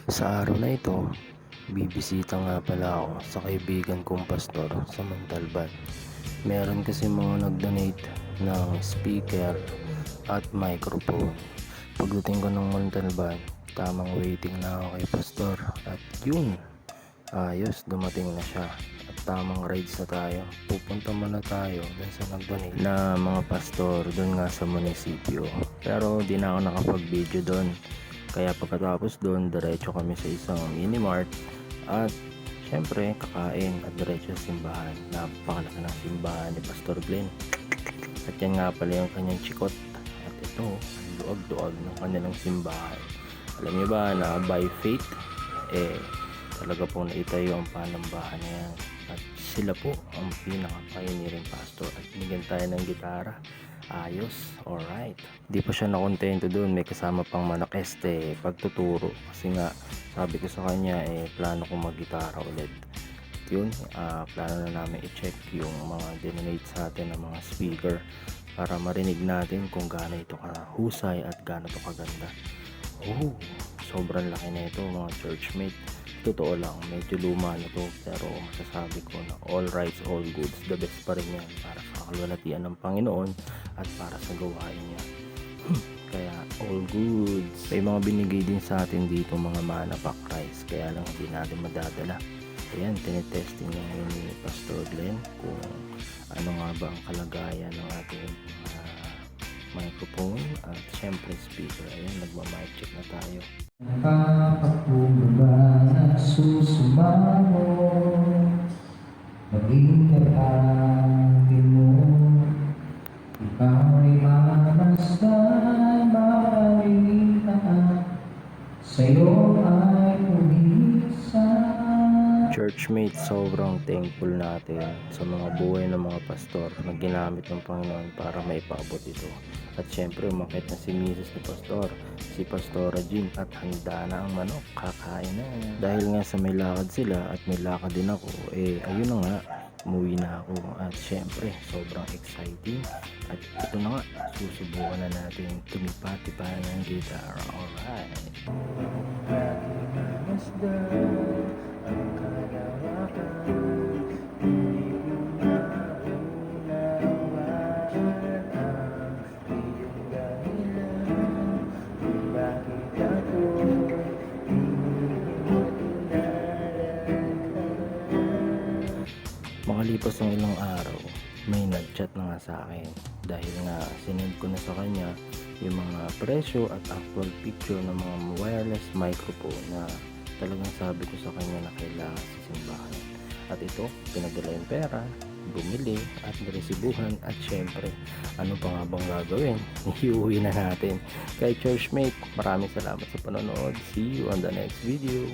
Sa araw na ito, bibisita nga pala ako sa kaibigan kong pastor sa Montalban. Meron kasi mga nag-donate ng speaker at microphone. Pagdating ko ng Montalban, tamang waiting na ako kay pastor at yun, ayos, dumating na siya. At tamang rides na tayo. Pupunta muna tayo dun sa nag-donate na mga pastor dun nga sa munisipyo. Pero di na ako nakapag-video dun. Kaya pagkatapos doon, diretso kami sa isang mini-mart at syempre kakain at diretso sa simbahan. Napakalaki ng simbahan ni Pastor Glenn. At yan nga pala yung kanyang chikot. At ito, ang duag-duag ng kanilang simbahan. Alam niyo ba na by faith, talaga pong naitayo ang panambahan na yan. At sila po ang pinaka-pioneering pastor at binigyan tayo ng gitara. Ayos, alright. Di pa siya nakontento doon, may kasama pang manakeste pagtuturo. Kasi nga, sabi ko sa kanya, plano kong mag-gitara ulit. At yun, plano na namin i-check yung mga donate sa atin ng mga speaker para marinig natin kung gaano ito kahusay at gaano ito kaganda. Oh, sobrang laki na ito mga churchmate. Totoo lang, medyo luma na to, pero masasabi ko na all rights, all goods, the best pa rin yan para sa kalwalatian ng Panginoon at para sa gawain niya. Kaya all goods. May mga binigay din sa atin dito mga mana pack rice, kaya lang hindi natin madadala. Ayan, tinetesting niya ngayon ni Pastor Glenn kung ano nga ba ang kalagayan ng ating microphone at syempre speaker. Ayan, nagma-mic check na tayo. Nakakapulba nagsusumamo, maging kapatid mo, ikaw ay mamasdan, maalitan, sa'yo ay pumisan. Churchmate, sobrang thankful natin sa mga buhay ng mga pastor na ginamit ng Panginoon para maipaabot ito. At syempre umakit na si Mrs. ni Pastor, si Pastora Jean, at handa na ang manok, kakain na. Dahil nga sa may lakad sila at may lakad din ako, ayun na nga, umuwi na ako. At syempre sobrang exciting. At ito na nga, susubukan na natin tumipa-tipa ng guitar. Alright. Makalipas ng ilang araw, may nag-chat na nga sa akin dahil nga sinend ko na sa kanya yung mga presyo at actual picture ng mga wireless microphone na talagang sabi ko sa kanya na kailangan sa simbahan. At ito, pinadala yung pera, bumili at naresibuhan at syempre, ano pa nga bang gagawin? Iuwi na natin. Kay churchmate, maraming salamat sa panonood. See you on the next video.